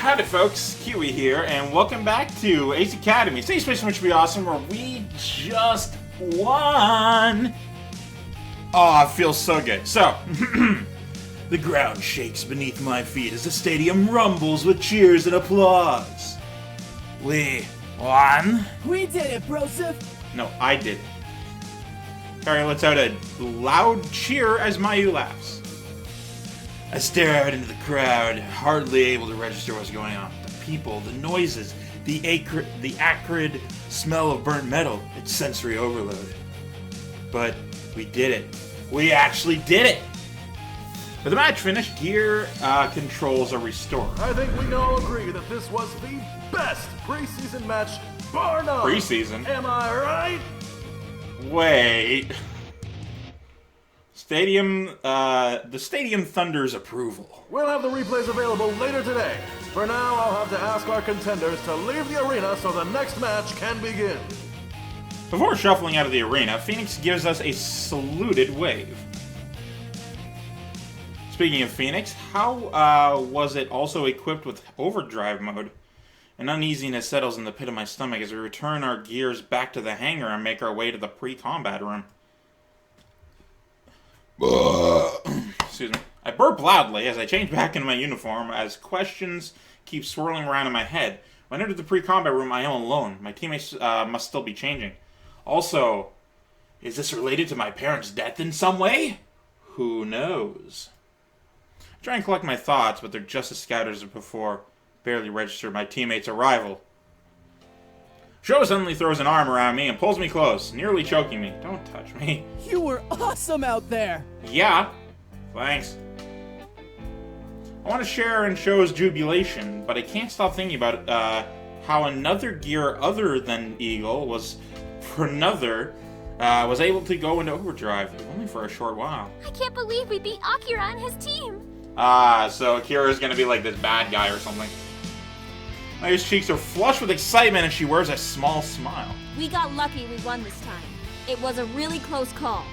Howdy folks, Keywii here, and welcome back to Ace Academy. Today's mission should be awesome, where we just won! Oh, it feels so good. So, the ground shakes beneath my feet as the stadium rumbles with cheers and applause. We won? We did it, Broseph! No, I did. Harry lets out a loud cheer as Mayu laughs. I stare out into the crowd, hardly able to register what's going on. The people, the noises, the acrid smell of burnt metal. It's sensory overload. But we did it. We actually did it! With the match finished, gear controls are restored. I think we can all agree that this was the best preseason match, bar none. Preseason? Am I right? Wait. The Stadium Thunder's approval. We'll have the replays available later today. For now, I'll have to ask our contenders to leave the arena so the next match can begin. Before shuffling out of the arena, Phoenix gives us a saluted wave. Speaking of Phoenix, how was it also equipped with overdrive mode? An uneasiness settles in the pit of my stomach as we return our gears back to the hangar and make our way to the pre-combat room. Excuse me. I burp loudly as I change back into my uniform as questions keep swirling around in my head. When I enter the pre-combat room, I am alone. My teammates must still be changing. Also, is this related to my parents' death in some way? Who knows? I try and collect my thoughts, but they're just as scattered as before. Barely register my teammates' arrival. Sho suddenly throws an arm around me and pulls me close, nearly choking me. Don't touch me. You were awesome out there! Yeah, thanks. I want to share in Sho's jubilation, but I can't stop thinking about how another gear other than Eagle was able to go into overdrive, if only for a short while. I can't believe we beat Akira and his team! So Akira's gonna be like this bad guy or something. Mayu's cheeks are flushed with excitement and she wears a small smile. We got lucky we won this time. It was a really close call.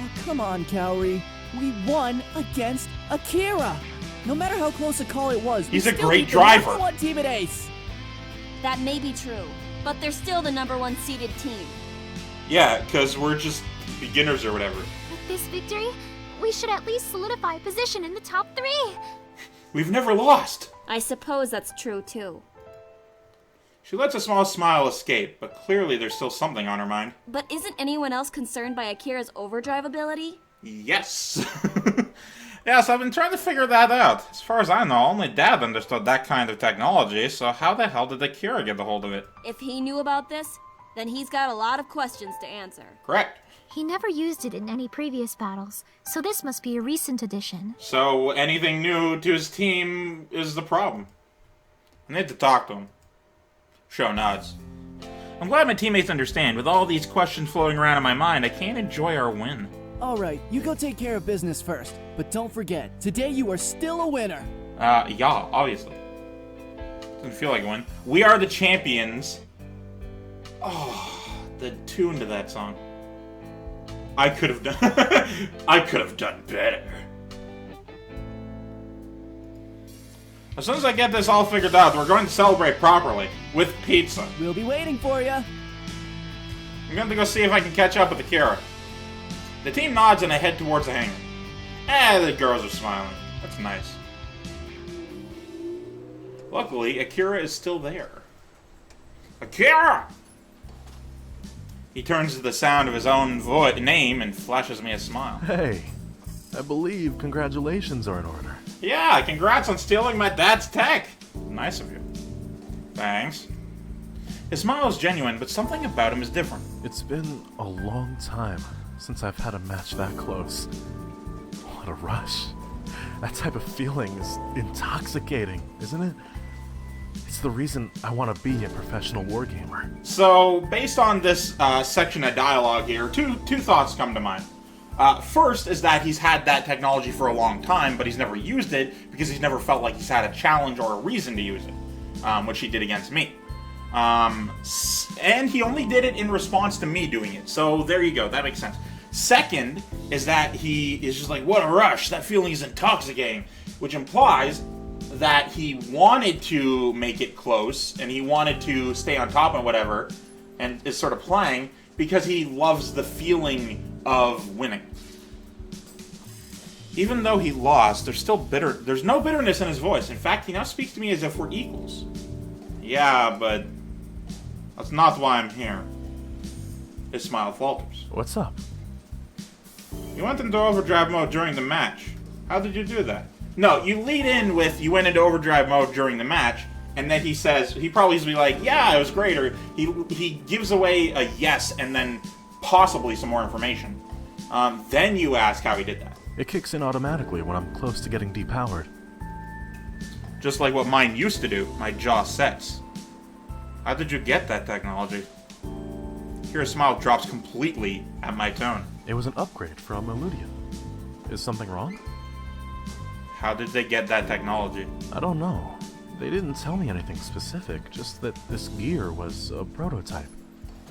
Oh, come on, Kaori. We won against Akira! No matter how close a call it was, he's we a still great beat driver. The #1 team at Ace. That may be true, but they're still the #1 seeded team. Yeah, because we're just beginners or whatever. With this victory, we should at least solidify a position in the top 3. We've never lost. I suppose that's true too. She lets a small smile escape, but clearly there's still something on her mind. But isn't anyone else concerned by Akira's overdrive ability? Yes. Yes, I've been trying to figure that out. As far as I know, only Dad understood that kind of technology, so how the hell did Akira get a hold of it? If he knew about this, then he's got a lot of questions to answer. Correct. He never used it in any previous battles, so this must be a recent addition. So anything new to his team is the problem. I need to talk to him. Sho nods. I'm glad my teammates understand. With all these questions floating around in my mind, I can't enjoy our win. Alright, you go take care of business first. But don't forget, today you are still a winner. Yeah, obviously. Doesn't feel like a win. We are the champions. Oh, the tune to that song. I could have done I could have done better. As soon as I get this all figured out, we're going to celebrate properly with pizza. We'll be waiting for you. I'm going to go see if I can catch up with Akira. The team nods and I head towards the hangar. The girls are smiling. That's nice. Luckily, Akira is still there. Akira! He turns to the sound of his own name and flashes me a smile. Hey, I believe congratulations are in order. Yeah, congrats on stealing my dad's tech. Nice of you. Thanks. His smile is genuine, but something about him is different. It's been a long time since I've had a match that close. What a rush. That type of feeling is intoxicating, isn't it? It's the reason I want to be a professional wargamer. So, based on this section of dialogue here, two thoughts come to mind. First is that he's had that technology for a long time, but he's never used it because he's never felt like he's had a challenge or a reason to use it, which he did against me. And he only did it in response to me doing it, so there you go, that makes sense. Second is that he is just like, what a rush, that feeling is intoxicating, which implies that he wanted to make it close and he wanted to stay on top and whatever, and is sort of playing because he loves the feeling of winning. Even though he lost, there's still there's no bitterness in his voice. In fact, he now speaks to me as if we're equals. Yeah, but that's not why I'm here. His smile falters. What's up? You went into overdrive mode during the match. How did you do that? No, you lead in with you went into overdrive mode during the match, and then he says, he probably be like, yeah, it was great, or he gives away a yes and then possibly some more information. Then you ask how he did that. It kicks in automatically when I'm close to getting depowered. Just like what mine used to do, my jaw sets. How did you get that technology? Kira's smile drops completely at my tone. It was an upgrade from Illustrious. Is something wrong? How did they get that technology? I don't know. They didn't tell me anything specific, just that this gear was a prototype.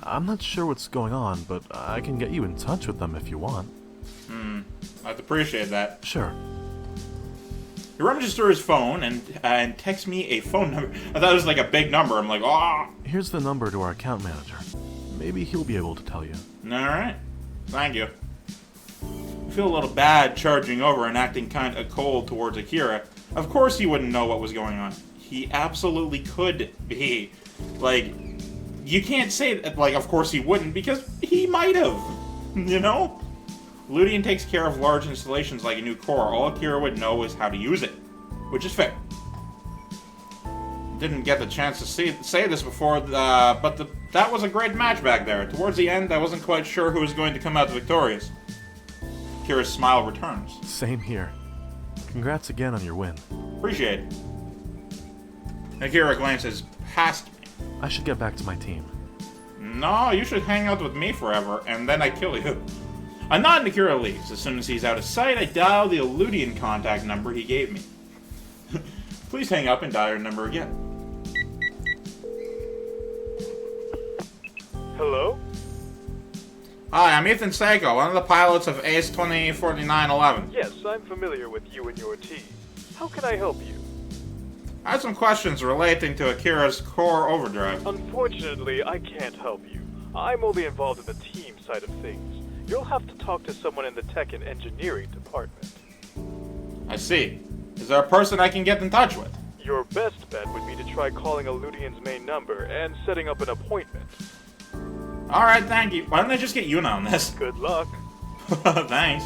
I'm not sure what's going on, but I can get you in touch with them if you want. I'd appreciate that. Sure. He rummages through his phone and texts me a phone number. I thought it was like a big number. I'm like, oh. Here's the number to our account manager. Maybe he'll be able to tell you. Alright. Thank you. I feel a little bad charging over and acting kind of cold towards Akira. Of course he wouldn't know what was going on. He absolutely could be. Like, you can't say that, like, of course he wouldn't, because he might have. You know? Ludian takes care of large installations like a new core. All Akira would know is how to use it. Which is fair. Didn't get the chance to say this before, but that was a great match back there. Towards the end, I wasn't quite sure who was going to come out victorious. Akira's smile returns. Same here. Congrats again on your win. Appreciate it. Akira glances past me. I should get back to my team. No, you should hang out with me forever, and then I kill you. I nod and Akira leaves. As soon as he's out of sight, I dial the Illustrious contact number he gave me. Please hang up and dial your number again. Hello? Hi, I'm Ethan Seiko, one of the pilots of Ace 204911. Yes, I'm familiar with you and your team. How can I help you? I had some questions relating to Akira's core overdrive. Unfortunately, I can't help you. I'm only involved in the team side of things. You'll have to talk to someone in the tech and engineering department. I see. Is there a person I can get in touch with? Your best bet would be to try calling Illustrious' main number and setting up an appointment. Alright, thank you. Why don't I just get Yuna on this? Good luck. Thanks.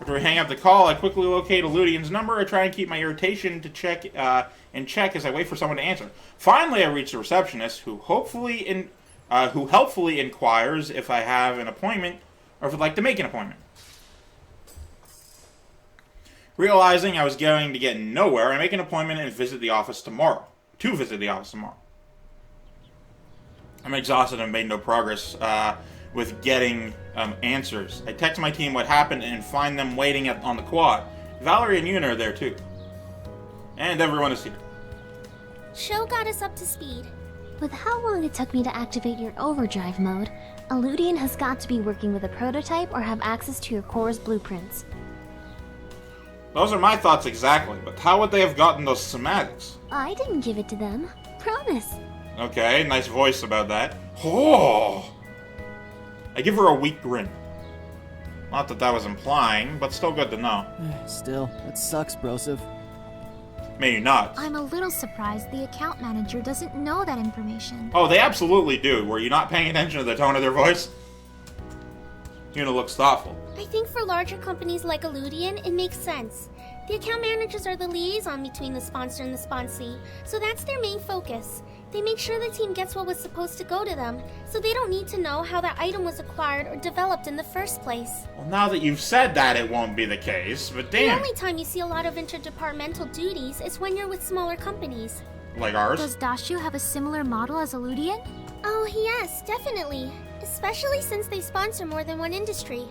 After we hang up the call, I quickly locate Illustrious' number. I try and keep my irritation to check as I wait for someone to answer. Finally, I reach the receptionist, who helpfully inquires if I have an appointment or if I'd like to make an appointment. Realizing I was going to get nowhere, I make an appointment and visit the office tomorrow. I'm exhausted and made no progress with getting answers. I text my team what happened and find them waiting on the quad. Valerie and Yuna are there too. And everyone is here. Show got us up to speed. With how long it took me to activate your overdrive mode, Illustrious has got to be working with a prototype or have access to your core's blueprints. Those are my thoughts exactly, but how would they have gotten those schematics? I didn't give it to them. Promise. Okay, nice voice about that. Oh! I give her a weak grin. Not that was implying, but still good to know. Still, that sucks, Broseph. Maybe not. I'm a little surprised the account manager doesn't know that information. Oh, they absolutely do. Were you not paying attention to the tone of their voice? Yuna looks thoughtful. I think for larger companies like Illustrious, it makes sense. The account managers are the liaison between the sponsor and the sponsee, so that's their main focus. They make sure the team gets what was supposed to go to them, so they don't need to know how that item was acquired or developed in the first place. Well, now that you've said that, it won't be the case, but The damn. only time you see a lot of interdepartmental duties is when you're with smaller companies. Like ours? Does Dashu have a similar model as Illustrious? Oh yes, definitely. Especially since they sponsor more than one industry.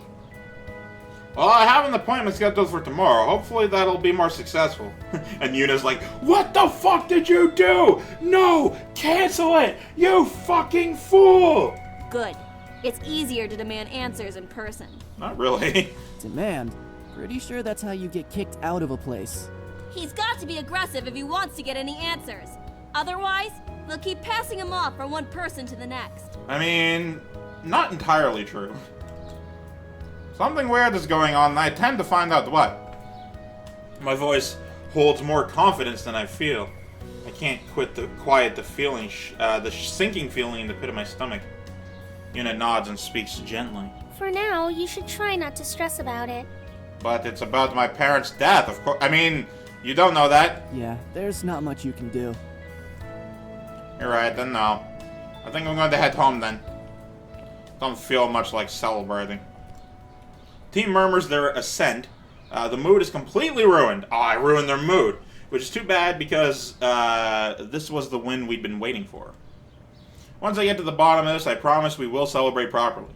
Well, I have an appointment scheduled for tomorrow. Hopefully that'll be more successful. And Yuna's like, what the fuck did you do? No! Cancel it! You fucking fool! Good. It's easier to demand answers in person. Not really. Demand? Pretty sure that's how you get kicked out of a place. He's got to be aggressive if he wants to get any answers. Otherwise, they'll keep passing him off from one person to the next. I mean, not entirely true. Something weird is going on, and I tend to find out what. My voice holds more confidence than I feel. I can't quiet the feeling, the sinking feeling in the pit of my stomach. Yuna nods and speaks gently. For now, you should try not to stress about it. But it's about my parents' death, of course. I mean, you don't know that. Yeah, there's not much you can do. You're right, then no. I think I'm going to head home then. Don't feel much like celebrating. Team murmurs their ascent. The mood is completely ruined. Oh, I ruined their mood. Which is too bad because this was the win we'd been waiting for. Once I get to the bottom of this, I promise we will celebrate properly.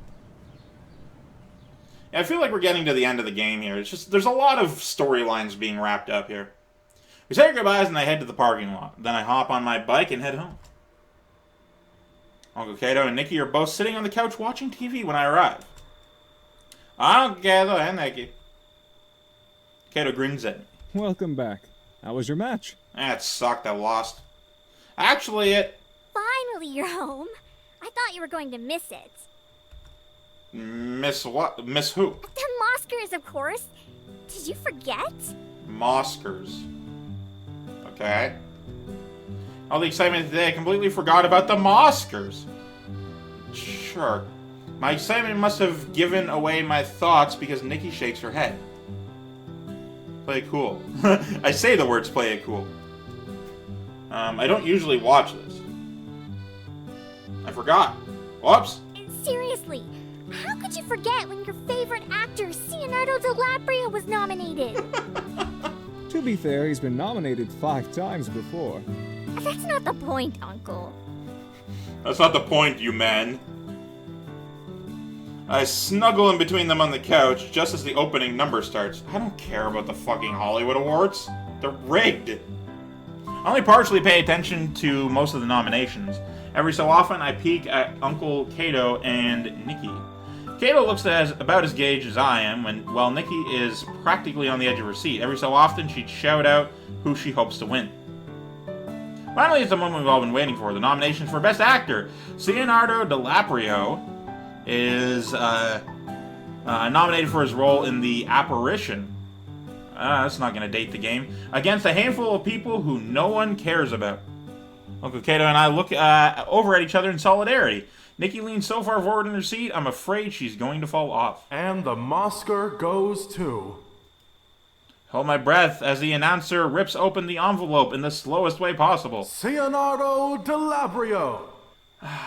Yeah, I feel like we're getting to the end of the game here. It's just, there's a lot of storylines being wrapped up here. We say our goodbyes and I head to the parking lot. Then I hop on my bike and head home. Uncle Kato and Nikki are both sitting on the couch watching TV when I arrive. Uncle Kato and Nikki. Kato grins at me. Welcome back. How was your match? It sucked, I lost. Actually, Finally, you're home. I thought you were going to miss it. Miss what? Miss who? The Moskers, of course. Did you forget? Moskers. Okay. All the excitement today, I completely forgot about the Moskers. Sure. My excitement must have given away my thoughts because Nikki shakes her head. Play it cool. I say the words play it cool. I don't usually watch this. I forgot. Whoops. Seriously, how could you forget when your favorite actor, Leonardo DiCaprio, was nominated? To be fair, he's been nominated 5 times before. That's not the point, Uncle. That's not the point, you man. I snuggle in between them on the couch just as the opening number starts. I don't care about the fucking Hollywood Awards. They're rigged. I only partially pay attention to most of the nominations. Every so often, I peek at Uncle Kato and Nikki. Kato looks about as engaged as I am, while Nikki is practically on the edge of her seat. Every so often, she'd shout out who she hopes to win. Finally, it's the moment we've all been waiting for. The nominations for Best Actor. Leonardo DiCaprio is nominated for his role in The Apparition. That's not going to date the game. Against a handful of people who no one cares about. Uncle Kato and I look over at each other in solidarity. Nikki leans so far forward in her seat, I'm afraid she's going to fall off. And the Mosker goes to... Hold my breath as the announcer rips open the envelope in the slowest way possible. Leonardo DiCaprio.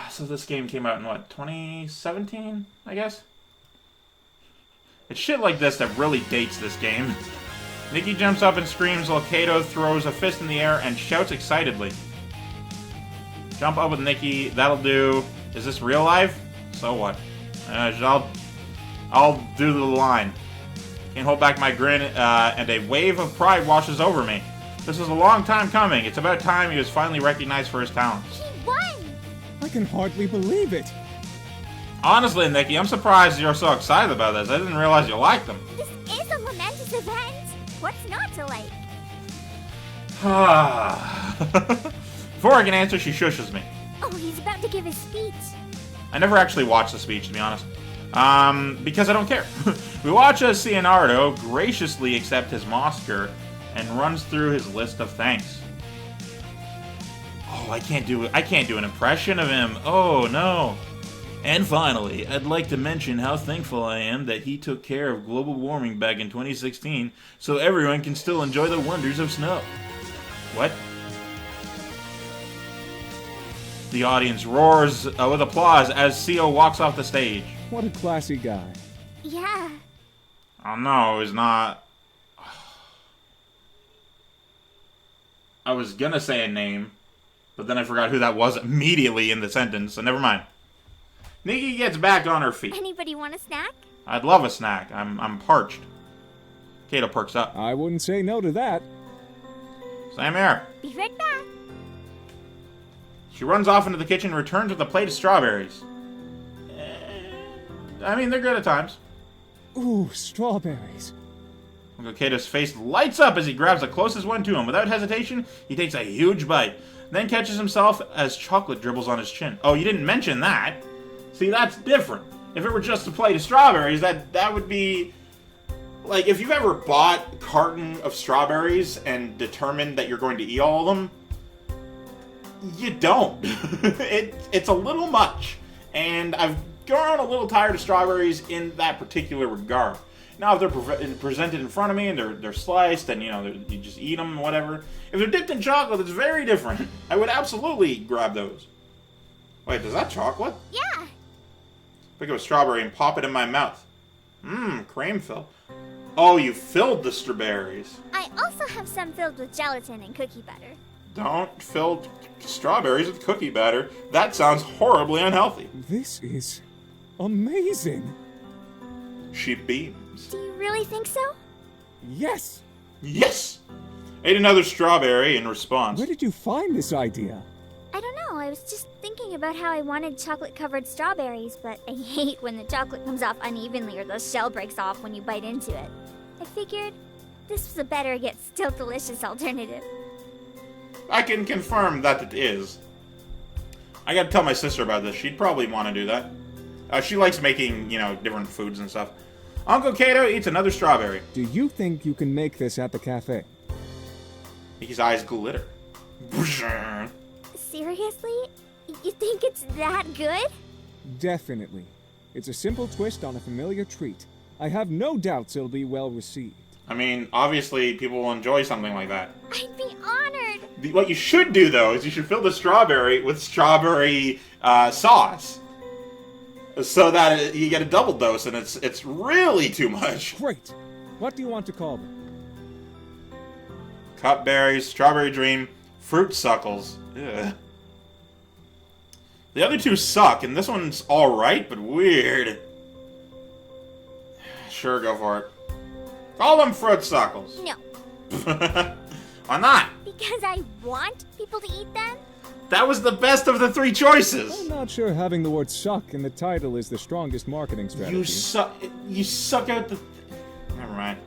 So this game came out in, what, 2017, I guess? It's shit like this that really dates this game. Nikki jumps up and screams while Kato throws a fist in the air and shouts excitedly. Jump up with Nikki, that'll do. Is this real life? So what? I'll do the line. Can't hold back my grin, and a wave of pride washes over me. This was a long time coming. It's about time he was finally recognized for his talents. He won! I can hardly believe it. Honestly, Nikki, I'm surprised you're so excited about this. I didn't realize you liked them. This is a momentous event. What's not to like? Before I can answer, she shushes me. Oh, he's about to give his speech. I never actually watched the speech, to be honest. Because I don't care. We watch as Leonardo graciously accept his Mosker and runs through his list of thanks. Oh, I can't do an impression of him. Oh, no. And finally, I'd like to mention how thankful I am that he took care of global warming back in 2016 so everyone can still enjoy the wonders of snow. What? The audience roars with applause as CO walks off the stage. What a classy guy. Yeah. Oh no, he's not. I was gonna say a name, but then I forgot who that was immediately in the sentence, so never mind. Nikki gets back on her feet. Anybody want a snack? I'd love a snack. I'm parched. Kato perks up. I wouldn't say no to that. Same here. Be right back. She runs off into the kitchen and returns with a plate of strawberries. I mean, they're good at times. Ooh, strawberries. Uncle Kato's face lights up as he grabs the closest one to him. Without hesitation, he takes a huge bite, then catches himself as chocolate dribbles on his chin. Oh, you didn't mention that. See, that's different. If it were just a plate of strawberries, that would be... Like, if you've ever bought a carton of strawberries and determined that you're going to eat all of them, you don't. It's a little much. And I've grown a little tired of strawberries in that particular regard. Now, if they're presented in front of me and they're sliced and, you just eat them, whatever. If they're dipped in chocolate, it's very different. I would absolutely grab those. Wait, is that chocolate? Yeah. Pick up a strawberry and pop it in my mouth. Cream fill. Oh, you filled the strawberries. I also have some filled with gelatin and cookie batter. Don't fill strawberries with cookie batter. That sounds horribly unhealthy. This is amazing. She beams. Do you really think so? Yes. Yes! Ate another strawberry in response. Where did you find this idea? I don't know, I was just thinking about how I wanted chocolate-covered strawberries, but I hate when the chocolate comes off unevenly or the shell breaks off when you bite into it. I figured this was a better yet still delicious alternative. I can confirm that it is. I gotta tell my sister about this. She'd probably want to do that. She likes making, different foods and stuff. Uncle Kato eats another strawberry. Do you think you can make this at the cafe? His eyes glitter. Seriously? You think it's that good? Definitely. It's a simple twist on a familiar treat. I have no doubts it'll be well received. I mean, obviously, people will enjoy something like that. I'd be honored. What you should do, though, is you should fill the strawberry with strawberry sauce. So that you get a double dose, and it's really too much. Great. What do you want to call them? Cutberries, Strawberry Dream, Fruit Suckles. Ugh. The other two suck, and this one's alright, but weird. Sure, go for it. Call them Fruit Suckles. No. Why not? Because I want people to eat them? That was the best of the three choices. I'm not sure having the word suck in the title is the strongest marketing strategy. You suck out the... Never mind.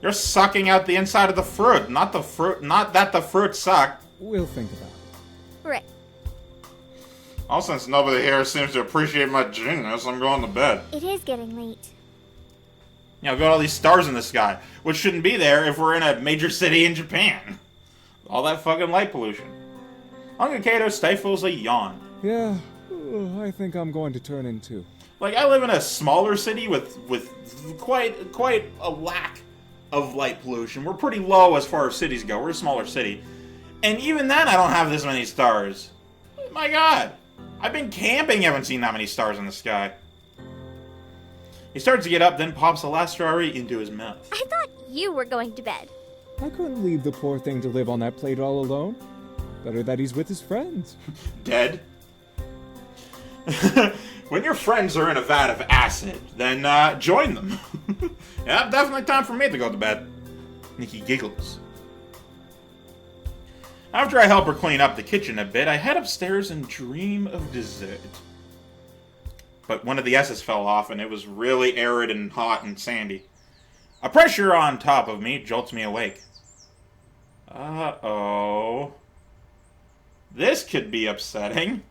You're sucking out the inside of the fruit, not that the fruit suck. We'll think about it. Right. All since nobody here seems to appreciate my genius, I'm going to bed. It is getting late. Got all these stars in the sky, which shouldn't be there if we're in a major city in Japan. All that fucking light pollution. Uncle Kato stifles a yawn. Yeah, I think I'm going to turn in too. Like, I live in a smaller city with quite a lack of light pollution. We're pretty low as far as cities go. We're a smaller city. And even then, I don't have this many stars. My god. I've been camping, haven't seen that many stars in the sky. He starts to get up, then pops the last strawberry into his mouth. I thought you were going to bed. I couldn't leave the poor thing to live on that plate all alone. Better that he's with his friends. Dead? When your friends are in a vat of acid, then join them. Yeah, definitely time for me to go to bed. Nikki giggles. After I help her clean up the kitchen a bit, I head upstairs and dream of dessert. But one of the S's fell off, and it was really arid and hot and sandy. A pressure on top of me jolts me awake. Uh-oh. This could be upsetting.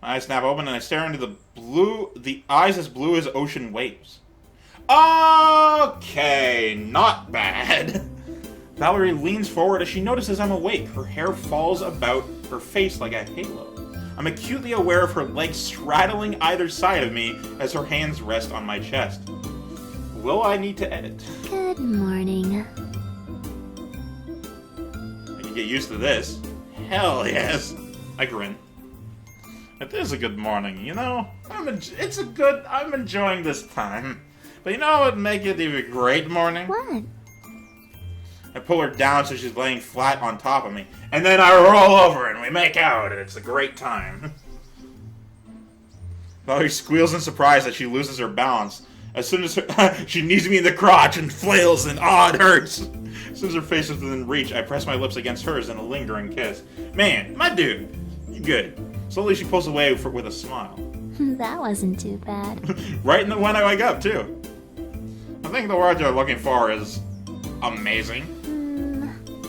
My eyes snap open, and I stare into the eyes as blue as ocean waves. Okay, not bad. Valerie leans forward as she notices I'm awake. Her hair falls about her face like a halo. I'm acutely aware of her legs straddling either side of me as her hands rest on my chest. Will I need to edit? Good morning. I can get used to this. Hell yes. I grin. It is a good morning, I'm enjoying this time. But you know what would make it even a great morning? What? I pull her down so she's laying flat on top of me. And then I roll over and we make out, and it's a great time. Valerie squeals in surprise as she loses her balance. As soon as she knees me in the crotch and flails, and it hurts. As soon as her face is within reach, I press my lips against hers in a lingering kiss. Man, my dude, you good. Slowly she pulls away with a smile. That wasn't too bad. Right when I wake up, too. I think the word you're looking for is amazing.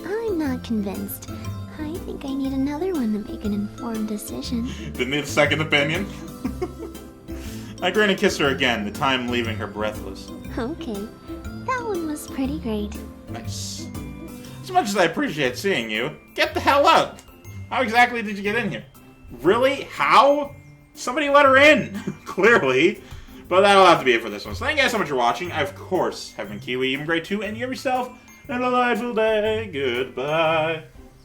I'm not convinced. I think I need another one to make an informed decision. Didn't need a second opinion. I grin and kiss her again, the time leaving her breathless. Okay, that one was pretty great. Nice. As much as I appreciate seeing you, get the hell out! How exactly did you get in here? Really? How? Somebody let her in! Clearly. But that'll have to be it for this one. So thank you guys so much for watching. I, of course, have been Keywii, even grade 2, and you have yourself a delightful day. Goodbye.